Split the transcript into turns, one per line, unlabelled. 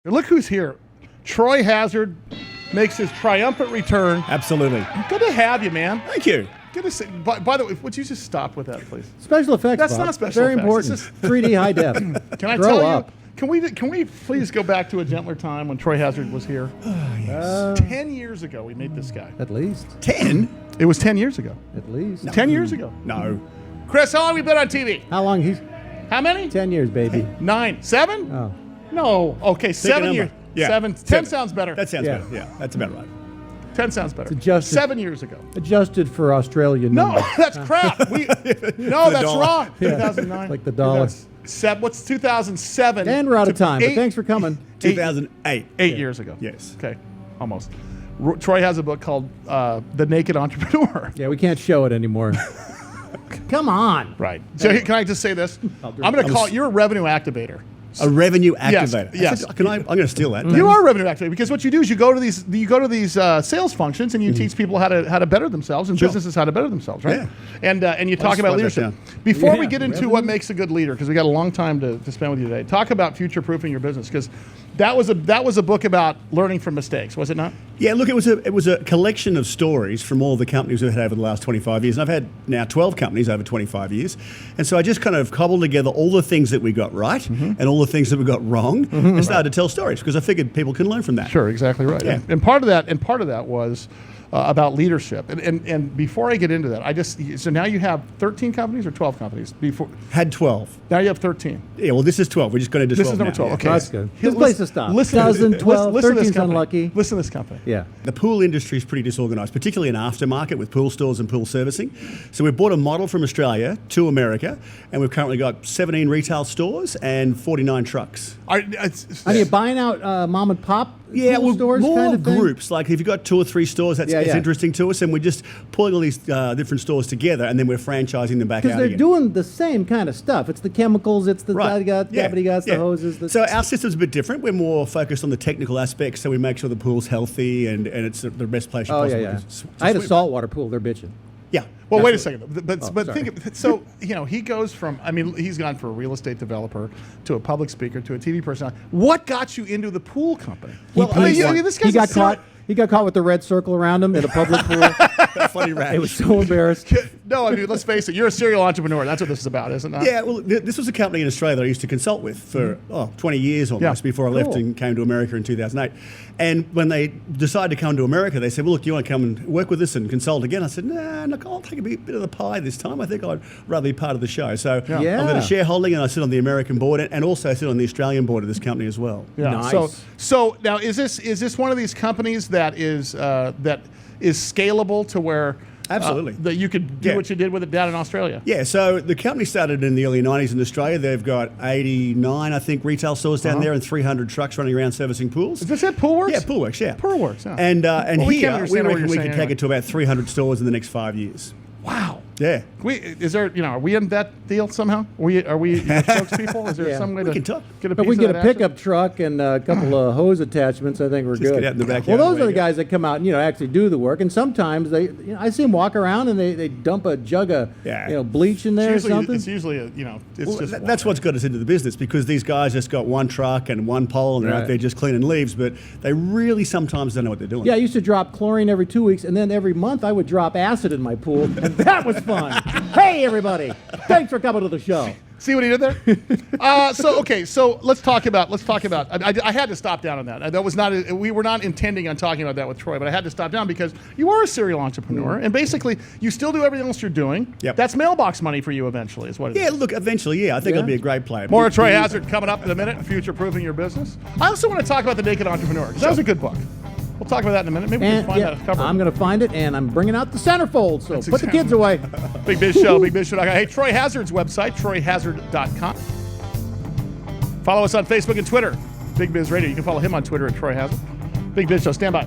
Look who's here. Troy Hazard makes his triumphant return.
Absolutely.
Good to have you, man.
Thank you.
Good to see. By the way, would you just stop with that, please?
Special effects.
That's
Bob.
not special
Very
effects.
important. 3D high def.
Can I
Grow
tell
up.
you? Can we please go back to a gentler time when Troy Hazard was here?
Oh, yes.
10 years ago, we made this guy.
At least.
10?
It was 10 years ago.
At least.
10 years ago.
No.
Chris, how long have we been on TV?
How long? He's
How many?
10 years, baby.
9. 7?
Oh.
No. Okay, 7
number.
years.
Yeah.
7. 10 sounds better.
That sounds
Yeah.
better. Yeah, that's about right.
10 sounds better.
adjusted.
7 years ago.
Adjusted for Australian
No,
numbers.
that's crap. No,
The
that's
dollar.
wrong.
Yeah.
2009.
Like the dollar.
What's 2007?
And we're out of
to
time, but
8
thanks for coming.
2008.
8 years ago.
Yes.
Okay, almost. Troy has a book called The Naked Entrepreneur.
Yeah, we can't show it anymore. Come on.
Right. So can I just say this? I'm going to call it, you're a revenue activator.
A revenue
Yes,
activator.
yes.
I'm going to steal that.
You are a revenue activator because what you do is you go to these sales functions and you teach people how to better themselves and businesses how to better themselves, right?
Yeah.
And you talk
just
about
write that
leadership.
down.
Before
Yeah,
we get into
revenue.
what makes a good leader, because we got a long time to spend with you today, talk about future proofing your business because that was a book about learning from mistakes, was it not?
Yeah, look, it was a collection of stories from all the companies we've had over the last 25 years. And I've had now 12 companies over 25 years. And so I just kind of cobbled together all the things that we got right and all the things that we got wrong and started to tell stories because I figured people can learn from that.
Sure, exactly right.
Yeah.
And part of that was about leadership. And before I get into that, so now you have 13 companies or 12 companies?
Had 12.
Now you have 13.
Yeah, well, this is 12. We're just going to do 12
This is number
now,
12.
yeah.
Okay.
That's good.
Here,
Good place to stop.
Listen,
2012,
listen to this
13's
company.
unlucky.
Listen to this company.
Yeah.
The pool industry is pretty disorganized, particularly in aftermarket with pool stores and pool servicing. So we bought a model from Australia to America, and we've currently got 17 retail stores and 49 trucks.
Are you buying out mom and pop pool stores
more
kind of thing?
groups. Like if you've got 2 or 3 stores, that's
Yeah, yeah.
interesting to us, and we're just pulling all these different stores together, and then we're franchising them back out
Because they're
again.
doing the same kind of stuff. It's the chemicals, it's the
Right.
the hoses.
So our system's a bit different. We're more focused on the technical aspects, so we make sure the pool's healthy and it's the best place you
Oh,
possibly
yeah, yeah.
to
I had a
swim.
saltwater pool. They're bitching.
Yeah.
Well, wait a
absolutely.
second. But
sorry.
think of, so he goes from he's gone from a real estate developer to a public speaker to a TV person. What got you into the pool company? This
He
guy's
got caught. He got caught with the red circle around him in a public pool.
Funny rash.
It was so embarrassed.
No, let's face it. You're a serial entrepreneur. That's what this is about, isn't it?
Yeah, well, this was a company in Australia that I used to consult with for 20 years almost
Yeah.
before I left
Cool.
and came to America in 2008. And when they decided to come to America, they said, well, look, do you want to come and work with us and consult again? I said, nah, look, I'll take a bit of the pie this time. I think I'd rather be part of the show. So
Yeah.
I've got a shareholding and I sit on the American board and also I sit on the Australian board of this company as well.
Yeah.
Nice.
So now is this one of these companies that is scalable to where
Absolutely.
that you could do
Yeah.
what you did with it down in Australia?
Yeah, so the company started in the early 90s in Australia. They've got 89, I think, retail stores down there and 300 trucks running around servicing pools.
Is this it? Poolwerx?
Yeah, Poolwerx, yeah.
Poolwerx, yeah.
And
Well, we can't
here, we
understand what
reckon
you're
we
saying
can take
anyway.
it to about 300 stores in the next 5 years.
Wow.
Yeah.
Are we in that deal somehow? Are we your spokespeople? Is there
Yeah.
some way
We
to
can talk.
get a
If
piece
we
of
get a
that action?
pickup truck and a couple of hose attachments, I think we're
Just
good.
get out in the backyard
Well,
and
those are the
wait.
guys that come out and actually do the work. And sometimes I see them walk around and they dump a jug of
Yeah.
bleach in there or something.
It's usually it's
Well,
just
that's what's got us into the business because these guys just got one truck and one pole and they're out
Right.
there just cleaning leaves, but they really sometimes don't know what they're doing.
Yeah, I used to drop chlorine every 2 weeks, and then every month I would drop acid in my pool, and that was fun. Hey, everybody! Thanks for coming to the show.
See what he did there? So let's talk about. I had to stop down on that. That was not. We were not intending on talking about that with Troy, but I had to stop down because you are a serial entrepreneur, and basically you still do everything else you're doing.
Yep.
That's mailbox money for you eventually, is what it is.
Yeah, look, eventually, I think
Yeah.
it'll be a great play.
More of Troy Hazard coming up in a minute. Future-proofing your business. I also want to talk about The Naked Entrepreneur because that was a good book. We'll talk about that in a minute. Maybe we can
And
find
yeah,
that cover.
I'm going to find it, and I'm bringing out the centerfold, so
That's
put the
exactly-
kids away.
Big Biz Show, BigBizShow.com. Hey, Troy Hazard's website, TroyHazard.com. Follow us on Facebook and Twitter, Big Biz Radio. You can follow him on Twitter at Troy Hazard. Big Biz Show, stand by.